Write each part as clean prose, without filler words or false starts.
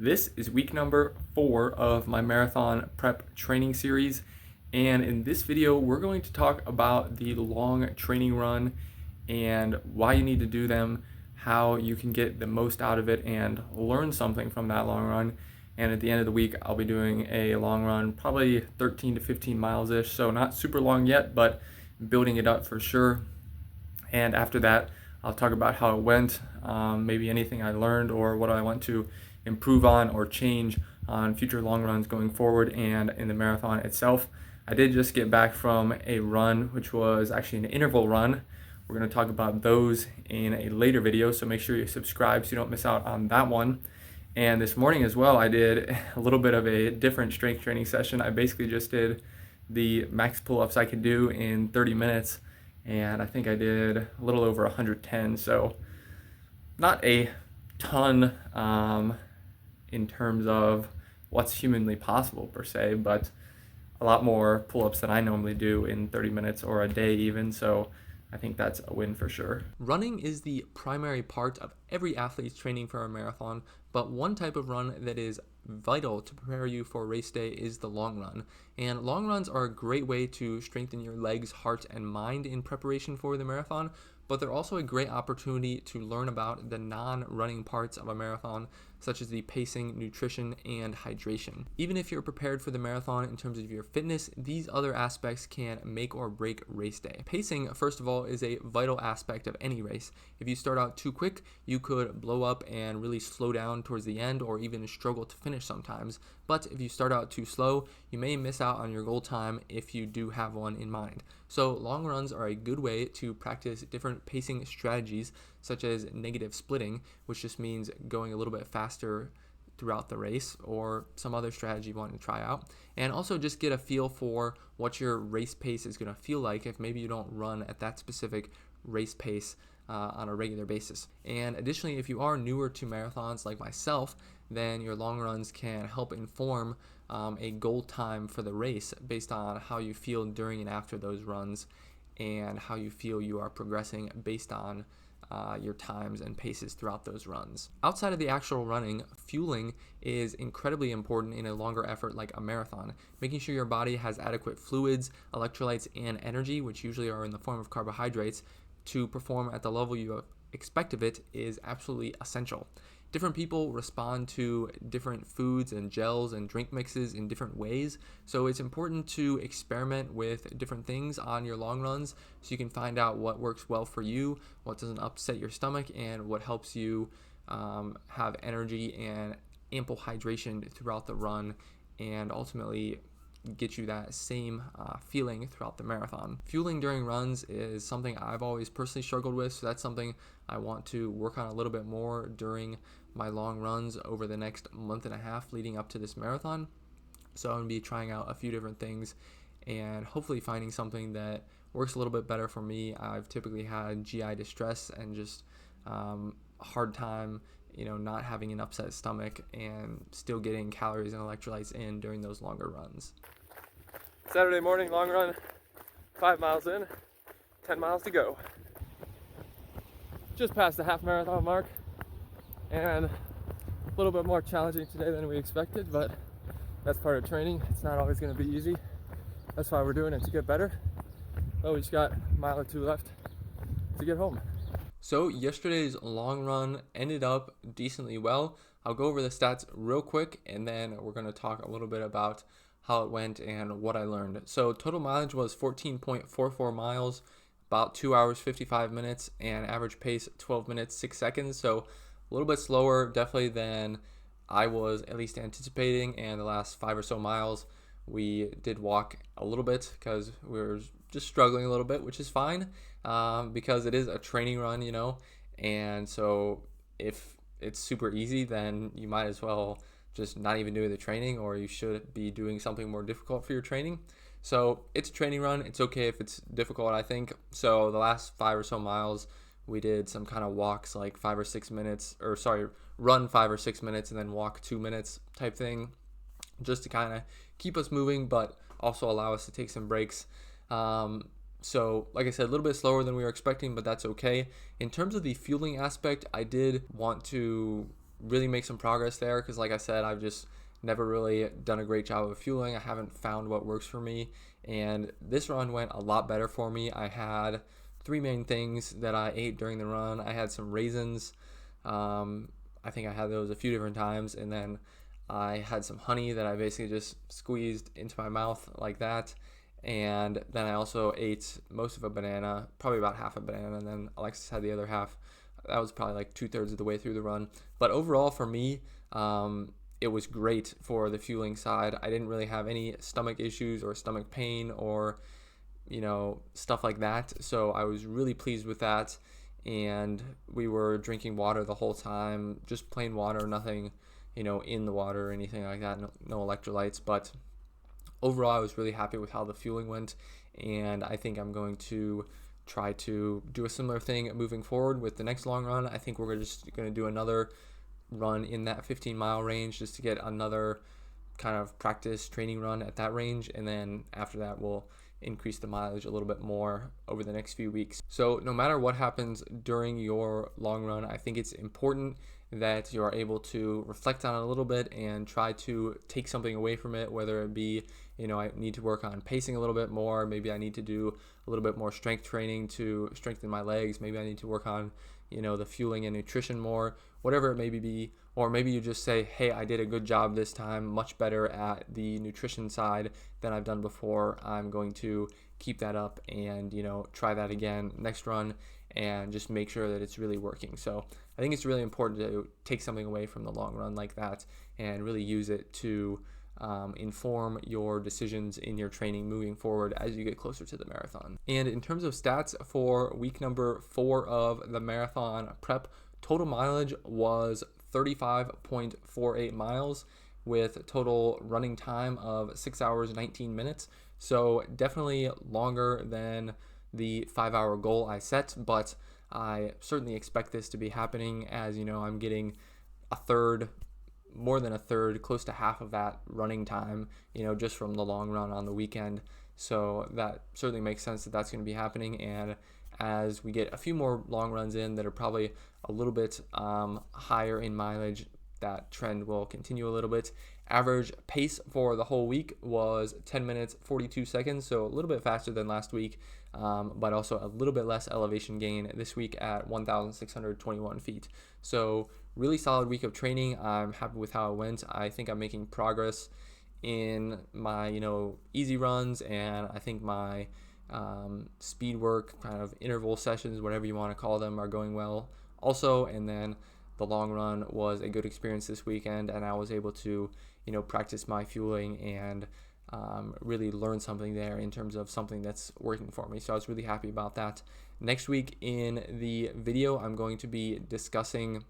This is week number 4 of my marathon prep training series, and in this video we're going to talk about the long training run and why you need to do them, how you can get the most out of it and learn something from that long run. And at the end of the week I'll be doing a long run, probably 13 to 15 miles ish, so not super long yet, but building it up for sure. And after that I'll talk about how it went, maybe anything I learned or what I want to improve on or change on future long runs going forward and in the marathon itself. I did just get back from a run, which was actually an interval run. We're going to talk about those in a later video, so make sure you subscribe so you don't miss out on that one. And this morning as well, I did a little bit of a different strength training session. I basically just did the max pull-ups I could do in 30 minutes, and I think I did a little over 110, so not a ton in terms of what's humanly possible per se, but a lot more pull-ups than I normally do in 30 minutes or a day even, so I think that's a win for sure. Running is the primary part of every athlete's training for a marathon, but one type of run that is vital to prepare you for race day is the long run. And long runs are a great way to strengthen your legs, heart, and mind in preparation for the marathon, but they're also a great opportunity to learn about the non-running parts of a marathon, such as the pacing, nutrition, and hydration. Even if you're prepared for the marathon in terms of your fitness, these other aspects can make or break race day. Pacing, first of all, is a vital aspect of any race. If you start out too quick, you could blow up and really slow down towards the end or even struggle to finish sometimes. But if you start out too slow, you may miss out on your goal time if you do have one in mind. So long runs are a good way to practice different pacing strategies, such as negative splitting, which just means going a little bit faster throughout the race, or some other strategy you want to try out. And also just get a feel for what your race pace is going to feel like if maybe you don't run at that specific race pace on a regular basis. And additionally, if you are newer to marathons like myself, then your long runs can help inform a goal time for the race based on how you feel during and after those runs and how you feel you are progressing based on your times and paces throughout those runs. Outside of the actual running, fueling is incredibly important in a longer effort like a marathon. Making sure your body has adequate fluids, electrolytes, and energy, which usually are in the form of carbohydrates, to perform at the level you expect of it is absolutely essential. Different people respond to different foods and gels and drink mixes in different ways, so it's important to experiment with different things on your long runs so you can find out what works well for you, what doesn't upset your stomach, and what helps you have energy and ample hydration throughout the run, and ultimately get you that same feeling throughout the marathon. Fueling during runs is something I've always personally struggled with, so that's something I want to work on a little bit more during my long runs over the next month and a half leading up to this marathon. So I'm going to be trying out a few different things and hopefully finding something that works a little bit better for me. I've typically had GI distress and just a hard time not having an upset stomach and still getting calories and electrolytes in during those longer runs. Saturday morning long run, 5 miles in, 10 miles to go. Just past the half marathon mark, and a little bit more challenging today than we expected, but that's part of training. It's not always going to be easy. That's why we're doing it, to get better. But we just got a mile or two left to get home. So yesterday's long run ended up decently well. I'll go over the stats real quick, and then we're going to talk a little bit about how it went and what I learned. So total mileage was 14.44 miles, about 2 hours 55 minutes, and average pace 12 minutes 6 seconds. So a little bit slower definitely than I was at least anticipating. And the last 5 or so miles we did walk a little bit because we were just struggling a little bit, which is fine because it is a training run, and so if it's super easy, then you might as well just not even do the training, or you should be doing something more difficult for your training. So it's a training run. It's okay if it's difficult, I think. So the last 5 or so miles, we did some kind of walks, like 5 or 6 minutes, run 5 or 6 minutes and then walk 2 minutes type thing, just to kind of keep us moving, but also allow us to take some breaks. So like I said, a little bit slower than we were expecting, but that's okay. In terms of the fueling aspect, I did want to really make some progress there, because like I said, I've just never really done a great job of fueling. I haven't found what works for me, and this run went a lot better for me. I had three main things that I ate during the run. I had some raisins. I think I had those a few different times, and then I had some honey that I basically just squeezed into my mouth like that. And then I also ate most of a banana, probably about half a banana, and then Alexis had the other half. That was probably like 2/3 of the way through the run. But overall, for me, it was great for the fueling side. I didn't really have any stomach issues or stomach pain or, stuff like that. So I was really pleased with that. And we were drinking water the whole time, just plain water, nothing, in the water or anything like that, no electrolytes. But overall, I was really happy with how the fueling went, and I think I'm going to try to do a similar thing moving forward with the next long run. I think we're just going to do another run in that 15-mile range just to get another kind of practice training run at that range, and then after that we'll increase the mileage a little bit more over the next few weeks. So no matter what happens during your long run, I think it's important that you are able to reflect on it a little bit and try to take something away from it, whether it be, I need to work on pacing a little bit more, maybe I need to do a little bit more strength training to strengthen my legs, maybe I need to work on, the fueling and nutrition more, whatever it may be. Or maybe you just say, hey, I did a good job this time, much better at the nutrition side than I've done before. I'm going to keep that up and, try that again next run and just make sure that it's really working. So I think it's really important to take something away from the long run like that and really use it to inform your decisions in your training moving forward as you get closer to the marathon. And in terms of stats for week number 4 of the marathon prep, total mileage was 35.48 miles with total running time of 6 hours 19 minutes. So definitely longer than the 5-hour goal I set, but I certainly expect this to be happening as, I'm getting more than a third, close to half of that running time, just from the long run on the weekend. So that certainly makes sense that that's going to be happening. And as we get a few more long runs in that are probably a little bit higher in mileage, that trend will continue a little bit. Average pace for the whole week was 10 minutes 42 seconds, so a little bit faster than last week, but also a little bit less elevation gain this week at 1,621 feet. So really solid week of training. I'm happy with how it went. I think I'm making progress in my easy runs, and I think my speed work, kind of interval sessions, whatever you want to call them, are going well also. And then the long run was a good experience this weekend, and I was able to practice my fueling and really learn something there in terms of something that's working for me. So I was really happy about that. Next week in the video, I'm going to be discussing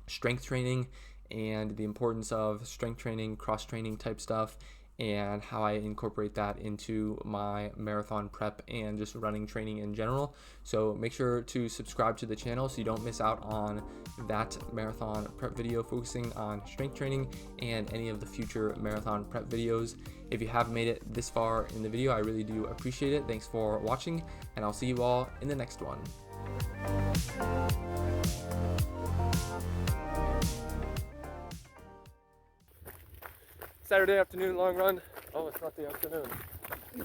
strength training and the importance of strength training, cross training type stuff, and how I incorporate that into my marathon prep and just running training in general. So make sure to subscribe to the channel so you don't miss out on that marathon prep video focusing on strength training and any of the future marathon prep videos. If you have made it this far in the video, I really do appreciate it. Thanks for watching, and I'll see you all in the next one. Saturday afternoon long run. Oh, it's not the afternoon.